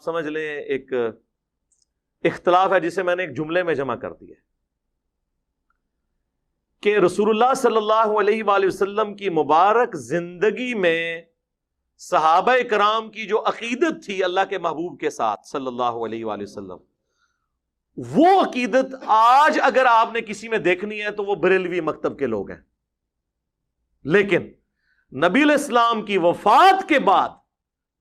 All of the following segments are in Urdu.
سمجھ لیں ایک اختلاف ہے جسے میں نے ایک جملے میں جمع کر دیا کہ رسول اللہ صلی اللہ علیہ وآلہ وسلم کی مبارک زندگی میں صحابہ کرام کی جو عقیدت تھی اللہ کے محبوب کے ساتھ صلی اللہ علیہ وآلہ وسلم، وہ عقیدت آج اگر آپ نے کسی میں دیکھنی ہے تو وہ بریلوی مکتب کے لوگ ہیں. لیکن نبی علیہ السلام کی وفات کے بعد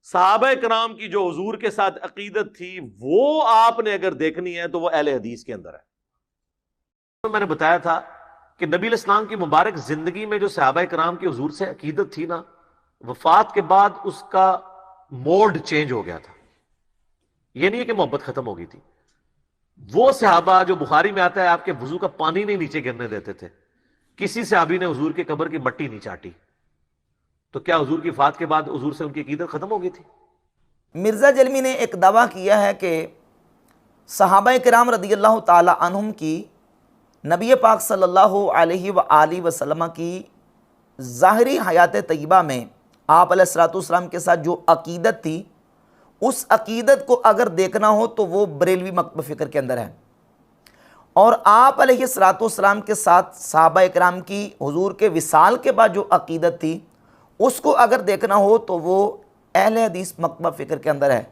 صحابہ کرام کی جو حضور کے ساتھ عقیدت تھی وہ آپ نے اگر دیکھنی ہے تو وہ اہل حدیث کے اندر ہے. میں نے بتایا تھا کہ نبی علیہ السلام کی مبارک زندگی میں جو صحابہ کرام کی حضور سے عقیدت تھی نا، وفات کے بعد اس کا موڈ چینج ہو گیا تھا. یہ نہیں ہے کہ محبت ختم ہو گئی تھی. وہ صحابہ جو بخاری میں آتا ہے آپ کے وضو کا پانی نہیں نیچے گرنے دیتے تھے. کسی صحابی نے حضور کے قبر کی مٹی نہیں چاٹی. تو کیا حضور کی وفات کے بعد حضور سے ان کی عقیدت ختم ہو گئی تھی؟ مرزا جلمی نے ایک دعویٰ کیا ہے کہ صحابہ کرام رضی اللہ تعالی عنہم کی نبی پاک صلی اللہ علیہ وآلہ وسلم کی ظاہری حیات طیبہ میں آپ علیہ الصلوۃ والسلام کے ساتھ جو عقیدت تھی، اس عقیدت کو اگر دیکھنا ہو تو وہ بریلوی مکتب فکر کے اندر ہے. اور آپ علیہ الصلوۃ والسلام کے ساتھ صحابہ کرام کی حضور کے وصال کے بعد جو عقیدت تھی، اس کو اگر دیکھنا ہو تو وہ اہل حدیث مکتب فکر کے اندر ہے،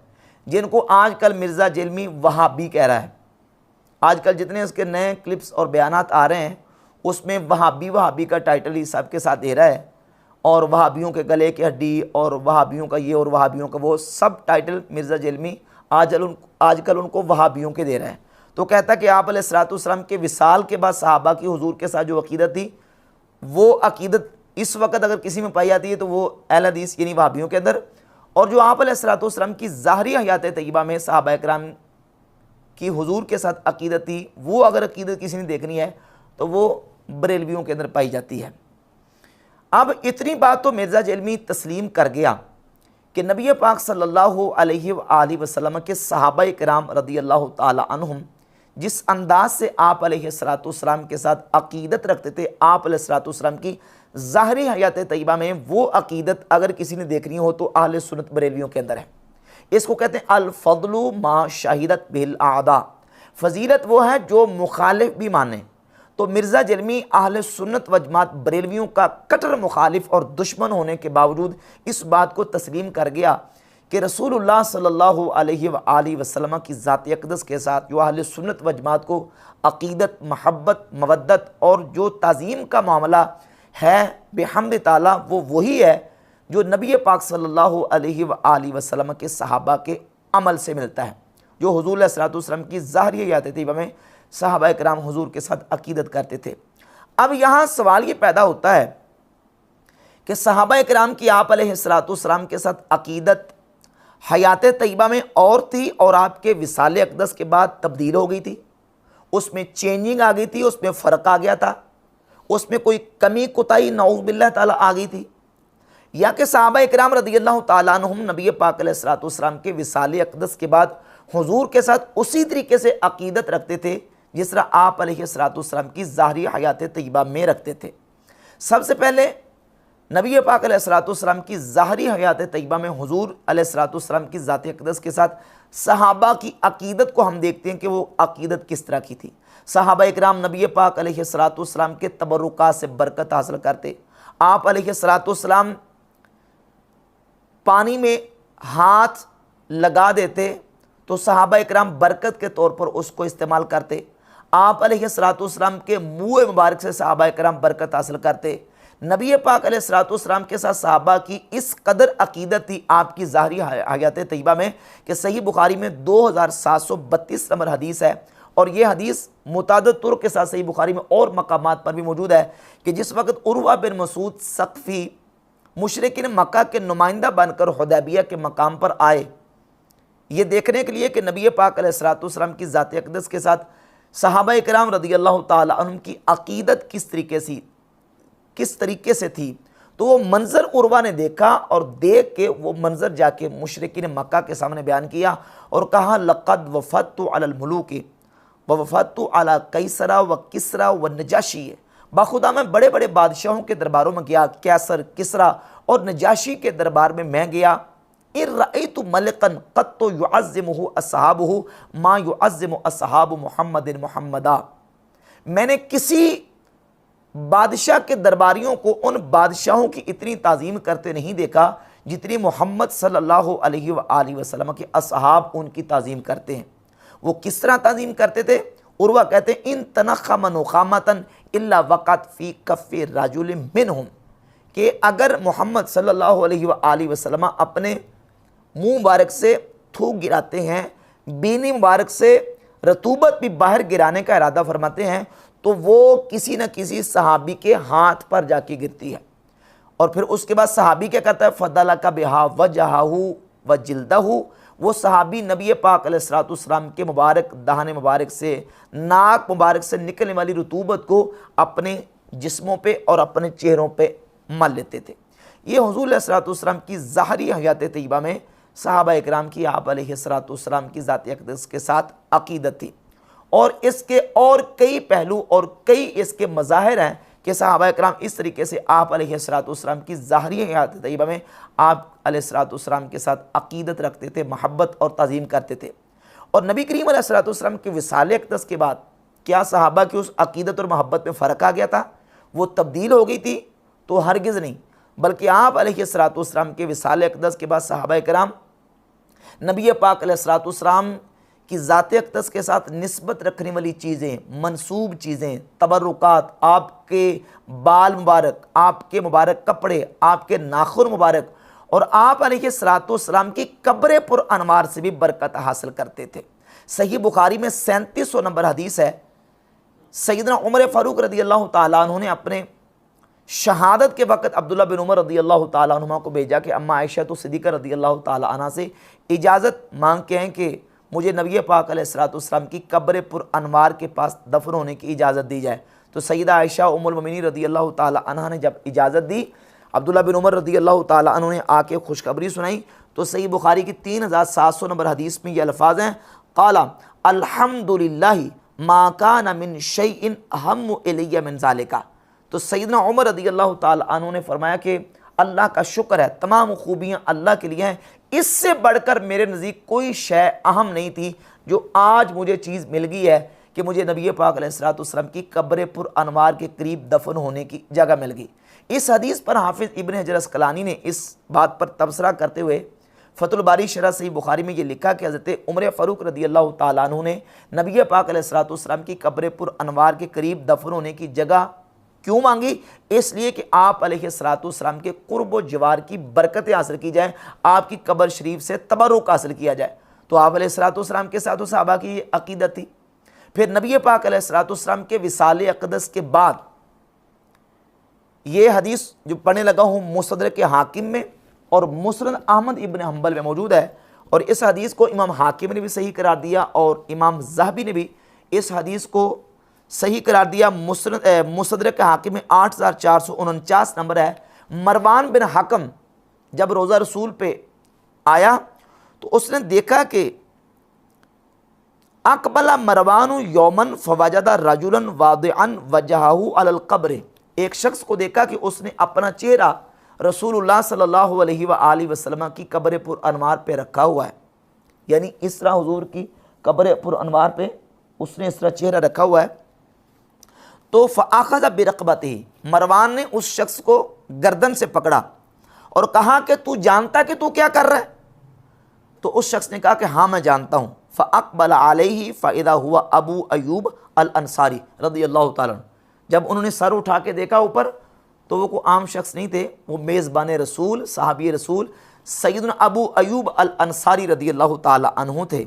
جن کو آج کل مرزا جلمی وہابی کہہ رہا ہے. آج کل جتنے اس کے نئے کلپس اور بیانات آ رہے ہیں اس میں وہابی کا ٹائٹل ہی سب کے ساتھ دے رہا ہے، اور وہابیوں کے گلے کی ہڈی اور وہابیوں کا یہ اور وہابیوں کا وہ، سب ٹائٹل مرزا جلمی آج کل ان کو وہابیوں کے دے رہا ہے. تو کہتا کہ آپ علیہ الصلوۃ والسلام کے وصال کے بعد صحابہ کی حضور کے ساتھ جو عقیدت تھی، وہ عقیدت اس وقت اگر کسی میں پائی جاتی ہے تو وہ اہل حدیث یعنی وہابیوں کے اندر. اور جو آپ علیہ الصلوۃ والسلام کی ظاہری حیات طیبہ میں صحابہ کرام کی حضور کے ساتھ عقیدت تھی، وہ اگر عقیدت کسی نے دیکھنی ہے تو وہ بریلویوں کے اندر پائی جاتی ہے. اب اتنی بات تو مرزا جلمی تسلیم کر گیا کہ نبی پاک صلی اللہ علیہ وآلہ وسلم کے صحابہ کرام رضی اللہ تعالی عنہم جس انداز سے آپ علیہ الصلوۃ والسلام کے ساتھ عقیدت رکھتے تھے، آپ علیہ الصلوۃ والسلام کی ظاہری حیات طیبہ میں وہ عقیدت اگر کسی نے دیکھنی ہو تو اہل سنت بریلویوں کے اندر ہے. اس کو کہتے ہیں الفضل ما شہدت بالاعداء، فضیلت وہ ہے جو مخالف بھی مانے. تو مرزا جلمی اہل سنت و جماعت بریلویوں کا کٹر مخالف اور دشمن ہونے کے باوجود اس بات کو تسلیم کر گیا کہ رسول اللہ صلی اللہ علیہ وآلہ وسلم کی ذات اقدس کے ساتھ جو اہل سنت و جماعت کو عقیدت، محبت، مودت اور جو تعظیم کا معاملہ ہے بحمد تعالی، وہ وہی ہے جو نبی پاک صلی اللہ علیہ وآلہ وسلم کے صحابہ کے عمل سے ملتا ہے، جو حضور علیہ الصلوۃ والسلام کی ظاہری حیات طیبہ میں صحابہ کرام حضور کے ساتھ عقیدت کرتے تھے. اب یہاں سوال یہ پیدا ہوتا ہے کہ صحابہ کرام کی آپ علیہ الصلوۃ والسلام کے ساتھ عقیدت حیات طیبہ میں اور تھی اور آپ کے وصال اقدس کے بعد تبدیل ہو گئی تھی، اس میں چینجنگ آ گئی تھی، اس میں فرق آ گیا تھا، اس میں کوئی کمی کوتاہی نعوذ باللہ تعالیٰ آ گئی تھی، یا کہ صحابہ کرام رضی اللہ تعالیٰ عنہم نبی پاک علیہ الصلوۃ والسلام کے وصال اقدس کے بعد حضور کے ساتھ اسی طریقے سے عقیدت رکھتے تھے جس طرح آپ علیہ الصلوۃ والسلام کی ظاہری حیات طیبہ میں رکھتے تھے. سب سے پہلے نبی پاک علیہ الصلوۃ والسلام کی ظاہری حیات طیبہ میں حضور علیہ الصلوۃ والسلام کی ذات اقدس کے ساتھ صحابہ کی عقیدت کو ہم دیکھتے ہیں کہ وہ عقیدت کس طرح کی تھی. صحابہ اکرام نبی پاک علیہ الصلوۃ والسلام کے تبرکات سے برکت حاصل کرتے. آپ علیہ الصلوۃ والسلام پانی میں ہاتھ لگا دیتے تو صحابہ اکرام برکت کے طور پر اس کو استعمال کرتے. آپ علیہ الصلوۃ والسلام کے منہ مبارک سے صحابہ اکرام برکت حاصل کرتے. نبی پاک علیہ الصلوۃ والسلام کے ساتھ صحابہ کی اس قدر عقیدت تھی آپ کی ظاہری حیات طیبہ میں کہ صحیح بخاری میں 2732 نمبر حدیث ہے، اور یہ حدیث متعدد طرق کے ساتھ صحیح بخاری میں اور مقامات پر بھی موجود ہے کہ جس وقت عروہ بن مسعود ثقفی مشرکین مکہ کے نمائندہ بن کر حدیبیہ کے مقام پر آئے یہ دیکھنے کے لیے کہ نبی پاک علیہ الصلوۃ والسلام کی ذات اقدس کے ساتھ صحابہ کرام رضی اللہ تعالی عنہم کی عقیدت کس طریقے سے تھی، تو وہ منظر عروہ نے دیکھا اور دیکھ کے وہ منظر جا کے مشرکین مکہ کے سامنے بیان کیا اور کہا لقد وفدت علی الملوک ووفدت علی قیصر و کسریٰ و نجاشی، باخدا میں بڑے بڑے بادشاہوں کے درباروں میں گیا، قیصر، کسریٰ اور نجاشی کے دربار میں گیا، ان رأیت ملکا قط یعظمہ اصحابہ ما یعظم اصحاب محمد محمدا، میں نے کسی بادشاہ کے درباریوں کو ان بادشاہوں کی اتنی تعظیم کرتے نہیں دیکھا جتنی محمد صلی اللہ علیہ وآلہ وسلم کے اصحاب ان کی تعظیم کرتے ہیں۔ وہ کس طرح تعظیم کرتے تھے؟ عروہ کہتے ہیں ان تنخم نخامتا الا وقعت فی کف رجل منہم، کہ اگر محمد صلی اللہ علیہ وآلہ وسلم اپنے منہ مبارک سے تھوک گراتے ہیں، بینی مبارک سے رطوبت بھی باہر گرانے کا ارادہ فرماتے ہیں، تو وہ کسی نہ کسی صحابی کے ہاتھ پر جا کے گرتی ہے، اور پھر اس کے بعد صحابی کیا کرتا ہے؟ فَدَلَكَ بِهَا وَجْهَهُ وَجِلْدَهُ، وہ صحابی نبی پاک علیہ السلام کے مبارک دہان مبارک سے، ناک مبارک سے نکلنے والی رطوبت کو اپنے جسموں پہ اور اپنے چہروں پہ مل لیتے تھے۔ یہ حضور علیہ السلام کی ظاہری حیات طیبہ میں صحابہ اکرام کی آپ علیہ السلام کی ذات اقدس کے ساتھ عقیدت تھی، اور اس کے اور کئی پہلو اور کئی اس کے مظاہر ہیں کہ صحابہ اکرام اس طریقے سے آپ علیہ السلام کی ظاہری حیات طیبہ میں آپ علیہ السلام کے ساتھ عقیدت رکھتے تھے، محبت اور تعظیم کرتے تھے۔ اور نبی کریم علیہ السلام کی وصال اقدس کے بعد کیا صحابہ کی اس عقیدت اور محبت میں فرق آ گیا تھا؟ وہ تبدیل ہو گئی تھی؟ تو ہرگز نہیں، بلکہ آپ علیہ السلام کے وصال اقدس کے بعد صحابہ اکرام نبی پاک علیہ السلام کی ذات اقدس کے ساتھ نسبت رکھنے والی چیزیں، منسوب چیزیں، تبرکات، آپ کے بال مبارک، آپ کے مبارک کپڑے، آپ کے ناخن مبارک، اور آپ علیہ السلام کی قبر پر انوار سے بھی برکت حاصل کرتے تھے۔ صحیح بخاری میں 3700 نمبر حدیث ہے، سیدنا عمر فاروق رضی اللہ تعالیٰ عنہ نے اپنے شہادت کے وقت عبداللہ بن عمر رضی اللہ تعالیٰ عنہ کو بھیجا کہ اما عائشہ صدیقہ رضی اللہ تعالیٰ عنہ سے اجازت مانگ کے ہیں کہ مجھے نبی پاک علیہ السلام کی قبر پر انوار کے پاس دفن ہونے کی اجازت دی جائے۔ تو سیدہ عائشہ ام المؤمنین رضی اللہ تعالیٰ عنہ نے جب اجازت دی، عبداللہ بن عمر رضی اللہ تعالیٰ عنہ نے آ کے خوشخبری سنائی، تو صحیح بخاری کی 3700 نمبر حدیث میں یہ الفاظ ہیں، قال الحمدللہ ما کان من شیء اہم الی من ذالک۔ تو سیدنا عمر رضی اللہ تعالیٰ عنہ نے فرمایا کہ اللہ کا شکر ہے، تمام خوبیاں اللہ کے لیے ہیں، اس سے بڑھ کر میرے نزدیک کوئی شے اہم نہیں تھی جو آج مجھے چیز مل گئی ہے کہ مجھے نبی پاک علیہ السلام کی قبر پر انوار کے قریب دفن ہونے کی جگہ مل گئی۔ اس حدیث پر حافظ ابن حجر اسقلانی نے اس بات پر تبصرہ کرتے ہوئے فتح الباری شرح صحیح بخاری میں یہ لکھا کہ حضرت عمر فاروق رضی اللہ تعالیٰ عنہ نے نبی پاک علیہ السلام کی قبر پر انوار کے قریب دفن ہونے کی جگہ کیوں مانگی؟ اس لیے کہ آپ علیہ السلام کے قرب و جوار کی برکتیں حاصل کی جائیں، آپ کی قبر شریف سے تبرک حاصل کیا جائے۔ تو آپ علیہ السلام کے ساتھ صحابہ کی یہ عقیدت تھی۔ پھر نبی پاک علیہ السلام کے وصال اقدس کے بعد یہ حدیث جو پڑھنے لگا ہوں مستدرک حاکم میں اور مسند احمد ابن حنبل میں موجود ہے، اور اس حدیث کو امام حاکم نے بھی صحیح قرار دیا اور امام ذہبی نے بھی اس حدیث کو صحیح قرار دیا۔ مستدرک حاکم میں 8449 نمبر ہے۔ مروان بن حکم جب روضہ رسول پہ آیا تو اس نے دیکھا کہ اقبل مروان یومن فوجد رجلا واضعا وجہہ علی القبر، ایک شخص کو دیکھا کہ اس نے اپنا چہرہ رسول اللہ صلی اللہ علیہ وآلہ وسلم کی قبر پر انوار پہ رکھا ہوا ہے، یعنی اس طرح حضور کی قبر پر انوار پہ اس نے اس طرح چہرہ رکھا ہوا ہے۔ تو فاخذ برقبتہ، مروان نے اس شخص کو گردن سے پکڑا اور کہا کہ تو جانتا کہ تو کیا کر رہا ہے؟ تو اس شخص نے کہا کہ ہاں میں جانتا ہوں۔ فاقبل علیہ فاذا ہوا ابو ایوب الانصاری رضی اللہ تعالیٰ عنہ، جب انہوں نے سر اٹھا کے دیکھا اوپر تو وہ کوئی عام شخص نہیں تھے، وہ میزبان رسول، صحابی رسول سیدنا ابو ایوب الانصاری رضی اللہ تعالیٰ عنہ تھے۔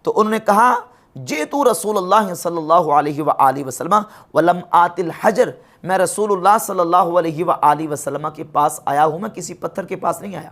تو انہوں نے کہا جئتو رسول اللہ صلی اللہ علیہ وآلہ وسلم ولم آت الحجر، میں رسول اللہ صلی اللہ علیہ وآلہ وسلم کے پاس آیا ہوں، میں کسی پتھر کے پاس نہیں آیا۔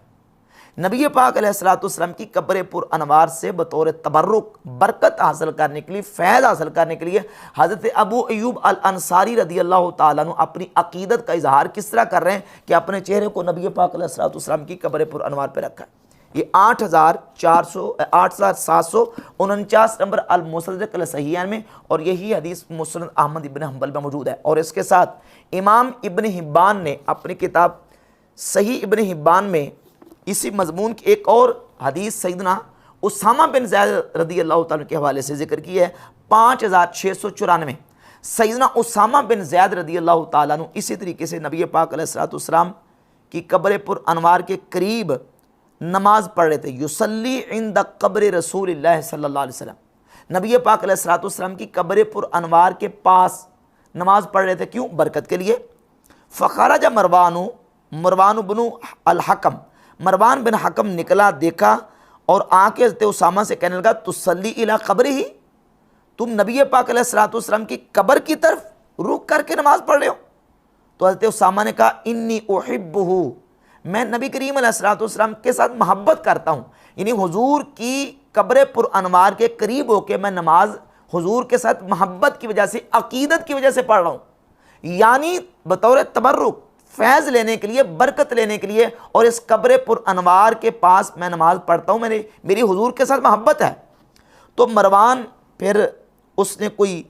نبی پاک علیہ السلام کی قبر پر انوار سے بطور تبرک برکت حاصل کرنے کے لیے، فیض حاصل کرنے کے لیے حضرت ابو ایوب الانصاری رضی اللہ تعالیٰ عنہ اپنی عقیدت کا اظہار کس طرح کر رہے ہیں کہ اپنے چہرے کو نبی پاک علیہ السلام کی قبر پر انوار پہ رکھا ہے۔ یہ 8749 نمبر المستدرک الصحیحین میں، اور یہی حدیث مسند احمد ابن حنبل میں موجود ہے۔ اور اس کے ساتھ امام ابن حبان نے اپنی کتاب صحیح ابن حبان میں اسی مضمون کی ایک اور حدیث سیدنا اسامہ بن زید رضی اللہ تعالیٰ کے حوالے سے ذکر کی ہے 5694۔ سیدنا اسامہ بن زید رضی اللہ تعالیٰ عنہ اسی طریقے سے نبی پاک علیہ الصلوۃ والسلام کی قبر پر انوار کے قریب نماز پڑھ رہے تھے، یصلی عند قبر رسول اللہ صلی اللہ علیہ وسلم، نبی پاک علیہ الصلوۃ والسلام کی قبر پر انوار کے پاس نماز پڑھ رہے تھے، کیوں؟ برکت کے لیے۔ فخرج مروان بن الحکم، مروان بن حکم نکلا، دیکھا اور آ کے حضرت اسامہ سے کہنے لگا تصلی الی قبرہ، تم نبی پاک علیہ الصلوۃ والسلام کی قبر کی طرف رخ کر کے نماز پڑھ رہے ہو؟ تو حضرت اسامہ نے کہا انی احبہ، میں نبی کریم علیہ الصلوۃ والسلام کے ساتھ محبت کرتا ہوں، یعنی حضور کی قبر پر انوار کے قریب ہو کے میں نماز حضور کے ساتھ محبت کی وجہ سے، عقیدت کی وجہ سے پڑھ رہا ہوں، یعنی بطور تبرک، فیض لینے کے لیے، برکت لینے کے لیے، اور اس قبر پر انوار کے پاس میں نماز پڑھتا ہوں، میری حضور کے ساتھ محبت ہے۔ تو مروان پھر اس نے کوئی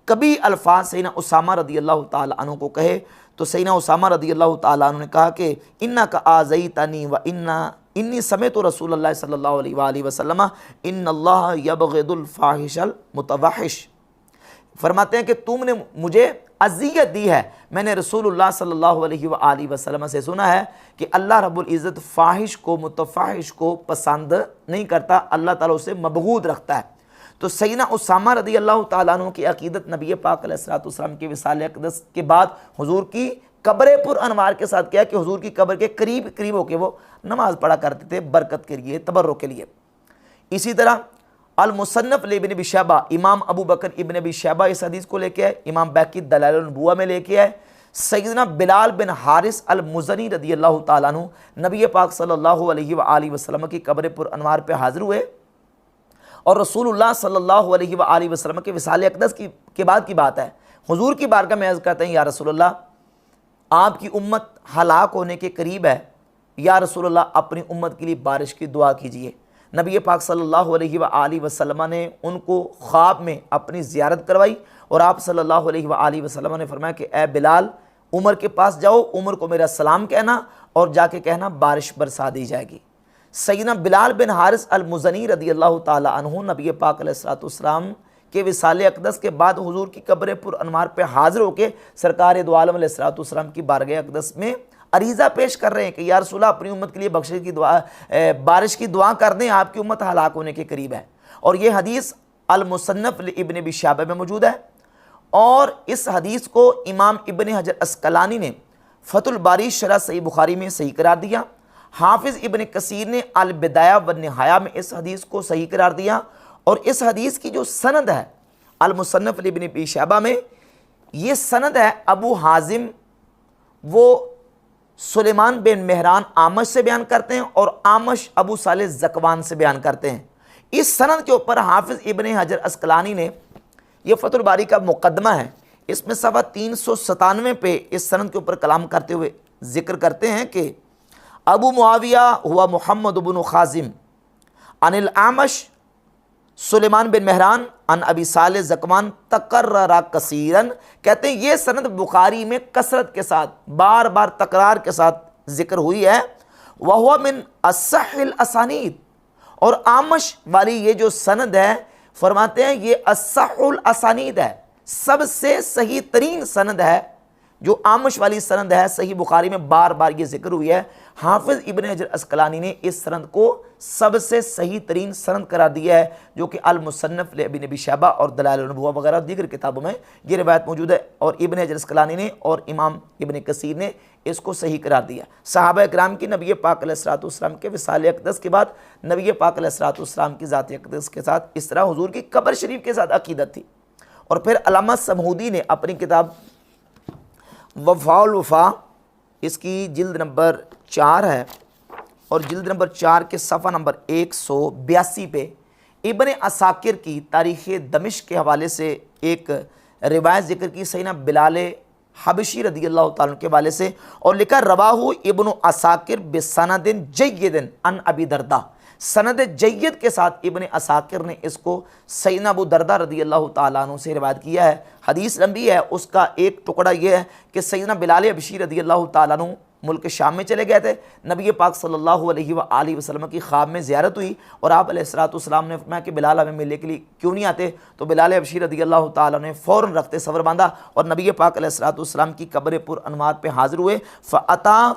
کبھی الفاظ سیدنا اسامہ رضی اللہ تعالیٰ عنہ کو کہے، تو سیدنا اسامہ رضی اللہ تعالیٰ عنہ نے کہا کہ انک آذیتنی و انی سمعت رسول اللہ صلی اللہ علیہ وآلہ وسلم ان اللہ یبغض الفاحش المتوحش، فرماتے ہیں کہ تم نے مجھے اذیت دی ہے، میں نے رسول اللہ صلی اللہ علیہ وآلہ وسلم سے سنا ہے کہ اللہ رب العزت فاحش کو، متفحش کو پسند نہیں کرتا، اللہ تعالیٰ اسے مبغوض رکھتا ہے۔ تو سیدنا اسامہ رضی اللہ تعالیٰ عنہ کی عقیدت نبی پاک علیہ الصلوۃ والسلام کے وصال اقدس کے بعد حضور کی قبر پر انوار کے ساتھ کیا کہ حضور کی قبر کے قریب ہو کے وہ نماز پڑھا کرتے تھے، برکت کے لیے، تبرک کے لیے۔ اسی طرح المصنف لابن ابی شیبہ، امام ابو بکر ابن ابی شیبہ اس حدیث کو لے کے آئے، امام بیہقی دلائل النبوہ میں لے کے آئے، سیدنا بلال بن حارث المزنی رضی اللہ تعالیٰ عنہ نبی پاک صلی اللہ علیہ وآلہ وسلم کی قبر پر انوار پہ حاضر ہوئے، اور رسول اللہ صلی اللہ علیہ وآلہ وسلم کے وصال اقدس کے بعد کی بات ہے، حضور کی بارگاہ میں عرض کرتے ہیں یا رسول اللہ آپ کی امت ہلاک ہونے کے قریب ہے، یا رسول اللہ اپنی امت کے لیے بارش کی دعا کیجئے۔ نبی پاک صلی اللہ علیہ وآلہ وسلم نے ان کو خواب میں اپنی زیارت کروائی، اور آپ صلی اللہ علیہ وآلہ وسلم نے فرمایا کہ اے بلال عمر کے پاس جاؤ، عمر کو میرا سلام کہنا اور جا کے کہنا بارش برسا دی جائے گی۔ سیدنا بلال بن حارث المزنی رضی اللہ تعالیٰ عنہ نبی پاک علیہ الصلوۃ والسلام کے وصال اقدس کے بعد حضور کی قبر پر انوار پہ حاضر ہو کے سرکار دو عالم علیہ الصلوۃ والسلام کی بارگاہ اقدس میں عریضہ پیش کر رہے ہیں کہ یا رسول اللہ اپنی امت کے لیے بخشش کی دعا، بارش کی دعا کر دیں، آپ کی امت ہلاک ہونے کے قریب ہے۔ اور یہ حدیث المصنف لابن ابی شیبہ میں موجود ہے، اور اس حدیث کو امام ابن حجر عسقلانی نے فتح الباری شرح صحیح بخاری میں صحیح قرار دیا، حافظ ابن کثیر نے البدایہ والنہایہ میں اس حدیث کو صحیح قرار دیا، اور اس حدیث کی جو سند ہے المصنف لابن ابی شیبہ میں، یہ سند ہے ابو حازم، وہ سلیمان بن مہران آمش سے بیان کرتے ہیں، اور آمش ابو صالح زکوان سے بیان کرتے ہیں۔ اس سند کے اوپر حافظ ابن حجر عسقلانی نے، یہ فتح الباری کا مقدمہ ہے، اس میں صفحہ 397 پہ اس سند کے اوپر کلام کرتے ہوئے ذکر کرتے ہیں کہ ابو معاویہ ہوا محمد بن خازم عن العامش سلیمان بن مہران عن ابی صالح زکوان تقرر کثیرن، کہتے ہیں یہ سند بخاری میں کثرت کے ساتھ، بار بار تکرار کے ساتھ ذکر ہوئی ہے، وہو من اصح الاسانید، اور آمش والی یہ جو سند ہے فرماتے ہیں یہ اصح الاسانید ہے، سب سے صحیح ترین سند ہے، جو آمش والی سند ہے، صحیح بخاری میں بار بار یہ ذکر ہوئی ہے۔ حافظ ابن حجر عسقلانی نے اس سند کو سب سے صحیح ترین سند قرار دیا ہے، جو کہ المصنف لابن ابی شیبہ اور دلائل النبوہ وغیرہ دیگر کتابوں میں یہ روایت موجود ہے، اور ابن حجر عسقلانی نے اور امام ابن کثیر نے اس کو صحیح قرار دیا۔ صحابہ اکرام کی نبی پاک علیہ الصلوۃ والسلام کے وصال اقدس کے بعد نبی پاک علیہ الصلوۃ والسلام کی ذات اقدس کے ساتھ اس طرح حضور کی قبر شریف کے ساتھ عقیدت تھی۔ اور پھر علامہ سمہودی نے اپنی کتاب وفاء الوفا، اس کی جلد نمبر 4 ہے، اور جلد نمبر 4 کے صفحہ نمبر 182 پہ ابن عساکر کی تاریخ دمشق کے حوالے سے ایک روایت ذکر کی سیدنا بلال حبشی رضی اللہ تعالیٰ عنہ کے حوالے سے، اور لکھا رواہ ابن عساکر بسند جید عن ابی دردہ، سند جید کے ساتھ ابن عساکر نے اس کو سیدنا ابو دردہ رضی اللہ تعالیٰ عنہ سے روایت کیا ہے۔ حدیث لمبی ہے، اس کا ایک ٹکڑا یہ ہے کہ سیدنا بلال حبشی رضی اللہ تعالیٰ عنہ ملک شام میں چلے گئے تھے، نبی پاک صلی اللہ علیہ وآلہ وسلم کی خواب میں زیارت ہوئی اور آپ علیہ السلام نے فرمایا کہ بلال ہمیں ملنے کے لیے کیوں نہیں آتے؟ تو بلال حبشی رضی اللہ تعالیٰ نے فوراً رخت صبر باندھا اور نبی پاک علیہ السلام کی قبر پر انوار پہ حاضر ہوئے۔ فَأَتَا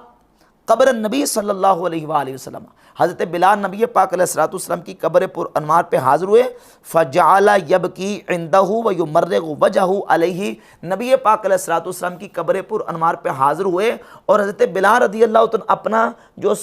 قبر النبی صلی اللہ علیہ وآلہ وسلم، حضرت بلال نبی پاک علیہ السلام کی قبر پر انوار پہ حاضر ہوئے۔ فَجَعَلَ يَبْكِي عِنْدَهُ وَيُمَرِّغُ وَجْهَهُ عَلَيْهِ، نبی پاک علیہ السلام کی قبر پر انوار پہ حاضر ہوئے اور حضرت بلال رضی اللہ عنہ اپنا جو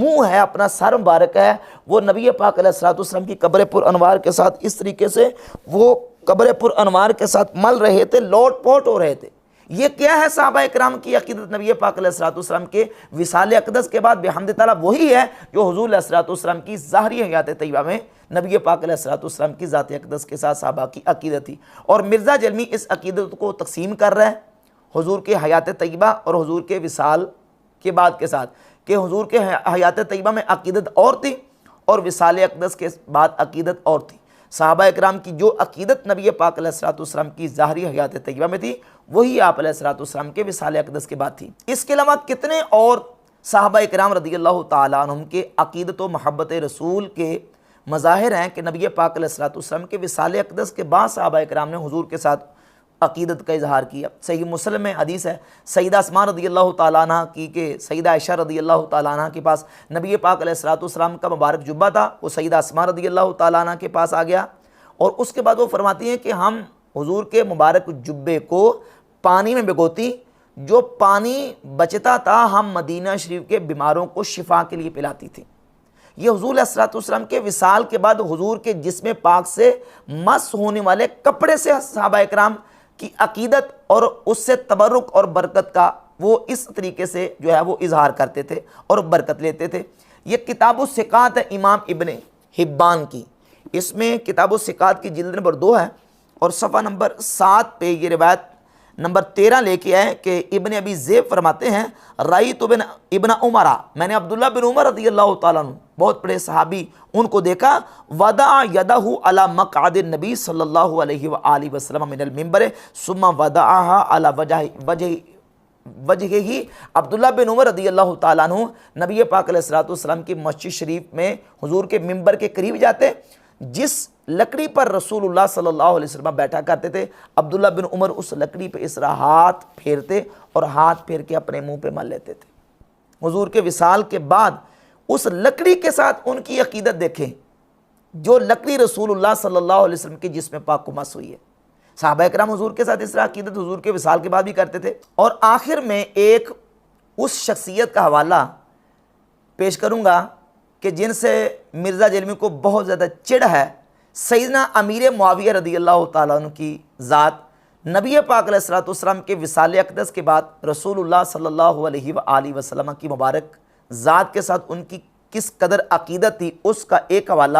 منہ ہے، اپنا سر مبارک ہے، وہ نبی پاک علیہ السلام کی قبر پر انوار کے ساتھ اس طریقے سے وہ قبر پر انوار کے ساتھ مل رہے تھے، لوٹ پوٹ ہو رہے تھے۔ یہ کیا ہے صحابہ اکرام کی عقیدت؟ نبی پاک علیہ السلام کے وصال اقدس کے بعد بحمد تعالیٰ وہی ہے جو حضور علیہ السلام کی ظاہری حیات طیبہ میں نبی پاک علیہ السلام کی ذات اقدس کے ساتھ صحابہ کی عقیدت تھی۔ اور مرزا جلمی اس عقیدت کو تقسیم کر رہا ہے حضور کے حیات طیبہ اور حضور کے وصال کے بعد کے ساتھ، کہ حضور کے حیات طیبہ میں عقیدت اور تھی اور وصال اقدس کے بعد عقیدت اور تھی۔ صحابہ اکرام کی جو عقیدت نبی پاک علیہ السلام کی ظاہری حیات طیبہ میں تھی، وہی آپ علیہ السلام کے وصال اقدس کے بعد تھی۔ اس کے علاوہ کتنے اور صحابہ اکرام رضی اللہ تعالیٰ عنہم کے عقیدت و محبت رسول کے مظاہر ہیں کہ نبی پاک علیہ السلام کے وصال اقدس کے بعد صحابہ اکرام نے حضور کے ساتھ عقیدت کا اظہار کیا۔ صحیح مسلم میں حدیث ہے سیدہ اسماء رضی اللہ تعالیٰ عنہ کی کہ سیدہ عائشہ رضی اللہ تعالیٰ عنہ کے پاس نبی پاک علیہ السلام کا مبارک جبہ تھا، وہ سیدہ اسماء رضی اللہ تعالیٰ عنہ کے پاس آ گیا اور اس کے بعد وہ فرماتی ہیں کہ ہم حضور کے مبارک جبے کو پانی میں بھگوتی، جو پانی بچتا تھا ہم مدینہ شریف کے بیماروں کو شفا کے لیے پلاتی تھی۔ یہ حضور علیہ السلام کے وصال کے بعد حضور کے جسم پاک سے مس ہونے والے کپڑے سے صحابہ اکرام کی عقیدت اور اس سے تبرک اور برکت کا وہ اس طریقے سے جو ہے وہ اظہار کرتے تھے اور برکت لیتے تھے۔ یہ کتاب الثقات ہے امام ابن حبان کی، اس میں کتاب الثقات کی جلد نمبر 2 ہے اور صفحہ نمبر 7 پہ یہ روایت نمبر 13 لے کے آئے کہ ابن ابی ذئب فرماتے ہیں رأیت ابن عمر، میں نے عبداللہ بن عمر رضی اللہ تعالیٰ عنہ بہت بڑے صحابی ان کو دیکھا، وضع یدہ علی مقعد النبی صلی اللہ علیہ وآلہ وسلم من المنبر ثم وضعها علی وجہہ۔ عبداللہ بن عمر رضی اللہ تعالیٰ عنہ نبی پاک علیہ السلام کی مسجد شریف میں حضور کے منبر کے قریب جاتے، جس لکڑی پر رسول اللہ صلی اللہ علیہ وسلم بیٹھا کرتے تھے، عبداللہ بن عمر اس لکڑی پہ اس طرح ہاتھ پھیرتے اور ہاتھ پھیر کے اپنے منہ پہ مل لیتے تھے۔ حضور کے وصال کے بعد اس لکڑی کے ساتھ ان کی عقیدت دیکھیں، جو لکڑی رسول اللہ صلی اللہ علیہ وسلم کی جسم پاک کو مس ہوئی ہے۔ صحابہ اکرام حضور کے ساتھ اس طرح عقیدت حضور کے وصال کے بعد بھی کرتے تھے۔ اور آخر میں ایک اس شخصیت کا حوالہ پیش کروں گا کہ جن سے مرزا جلمی کو بہت زیادہ چڑ ہے، سیدنا امیر معاویہ رضی اللہ تعالیٰ عنہ کی ذات نبی پاک علیہ السلام کے وصال اقدس کے بعد رسول اللہ صلی اللہ علیہ وآلہ وسلم کی مبارک ذات کے ساتھ ان کی کس قدر عقیدت تھی، اس کا ایک حوالہ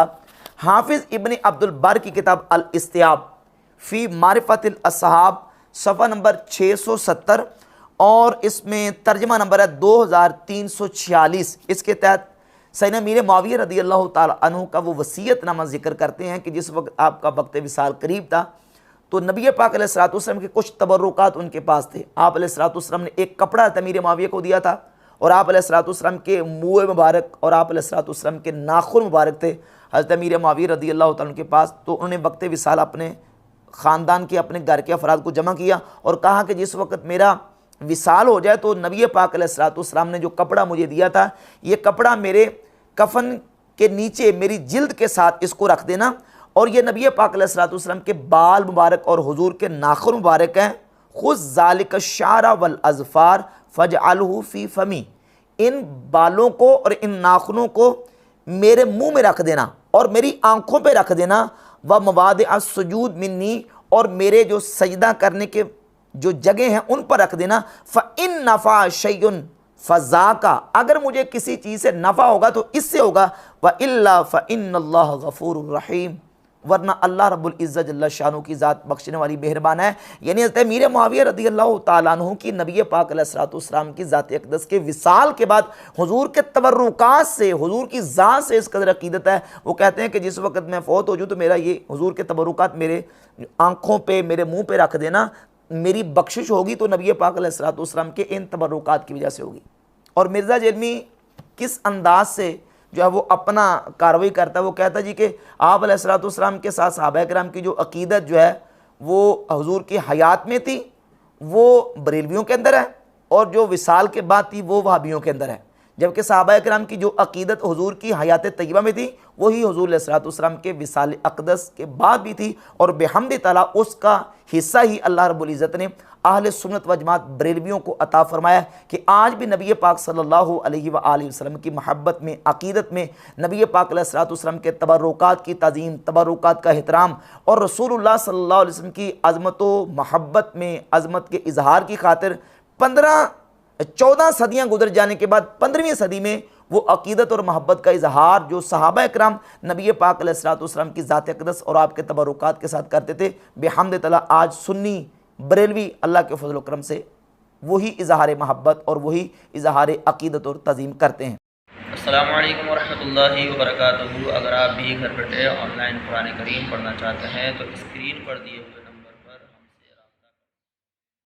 حافظ ابن عبد البر کی کتاب الاستیاب فی معرفت الاصحاب صفحہ نمبر 670 اور اس میں ترجمہ نمبر ہے 2346۔ اس کے تحت سیدنا امیر معاویہ رضی اللہ تعالیٰ عنہ کا وہ وصیت نامہ ذکر کرتے ہیں کہ جس وقت آپ کا وقت وصال قریب تھا تو نبی پاک علیہ السلام کے کچھ تبرکات ان کے پاس تھے۔ آپ علیہ السلام نے ایک کپڑا امیر معاویہ کو دیا تھا اور آپ علیہ السلام کے منہ مبارک اور آپ علیہ السلام کے ناخن مبارک تھے حضرت امیر معاویہ رضی اللہ تعالیٰ عنہ کے پاس۔ تو انہوں نے وقت وصال اپنے خاندان کے اپنے گھر کے افراد کو جمع کیا اور کہا کہ جس وقت میرا وصال ہو جائے تو نبی پاک علیہ السلام نے جو کپڑا مجھے دیا تھا، یہ کپڑا میرے کفن کے نیچے میری جلد کے ساتھ اس کو رکھ دینا، اور یہ نبی پاک علیہ السلام کے بال مبارک اور حضور کے ناخن مبارک ہیں، خذ ذالک الشعر والاظفار فاجعلہ فی فمی، ان بالوں کو اور ان ناخنوں کو میرے منہ میں رکھ دینا اور میری آنکھوں پہ رکھ دینا، و مواضع السجود منی، اور میرے جو سجدہ کرنے کے جو جگہ ہیں ان پر رکھ دینا، فإن نفع شیء فذاک، اگر مجھے کسی چیز سے نفع ہوگا تو اس سے ہوگا، وإلا فإن اللہ غفور الرحیم، ورنہ اللہ رب العزت جل شانہ کی ذات بخشنے والی مہربان ہے۔ یعنی حضرت امیر معاویہ رضی اللہ تعالیٰ عنہ کی نبی پاک علیہ السلام کی ذات اقدس کے وصال کے بعد حضور کے تبرکات سے، حضور کی ذات سے اس قدر عقیدت ہے، وہ کہتے ہیں کہ جس وقت میں فوت ہو جاؤں تو میرا یہ حضور کے تبرکات میرے آنکھوں پہ میرے منہ پہ رکھ دینا، میری بخشش ہوگی تو نبی پاک علیہ السلام کے ان تبرکات کی وجہ سے ہوگی۔ اور مرزا جیلمی کس انداز سے جو ہے وہ اپنا کارروائی کرتا ہے، وہ کہتا ہے جی کہ آپ علیہ الصلوۃ والسلام کے ساتھ صحابہ کرام کی جو عقیدت جو ہے وہ حضور کی حیات میں تھی وہ بریلویوں کے اندر ہے، اور جو وصال کے بعد تھی وہ وہابیوں کے اندر ہے، جبکہ صحابہ کرام کی جو عقیدت حضور کی حیات طیبہ میں تھی وہی حضور علیہ الصلوۃ والسلام کے وصال اقدس کے بعد بھی تھی، اور بحمد تعالیٰ اس کا حصہ ہی اللہ رب العزت نے اہل سنت و جماعت بریلویوں کو عطا فرمایا کہ آج بھی نبی پاک صلی اللہ علیہ وآلہ وسلم کی محبت میں، عقیدت میں، نبی پاک علیہ الصلوۃ والسلام کے تبرکات کی تعظیم، تبرکات کا احترام، اور رسول اللہ صلی اللہ علیہ وسلم کی عظمت و محبت میں عظمت کے اظہار کی خاطر 14 صدیاں گزر جانے کے بعد 15ویں صدی میں وہ عقیدت اور محبت کا اظہار جو صحابہ اکرام نبی پاک علیہ الصلوۃ والسلام کی ذات اقدس اور آپ کے تبرکات کے ساتھ کرتے تھے، بحمد تعالیٰ آج سنی بریلوی اللہ کے فضل و کرم سے وہی اظہار محبت اور وہی اظہار عقیدت اور تعظیم کرتے ہیں۔ السلام علیکم ورحمۃ اللہ وبرکاتہ۔ اگر آپ بھی گھر بیٹھے آن لائن قرآن کریم پڑھنا چاہتے ہیں تو اسکرین پر دیے ہوئے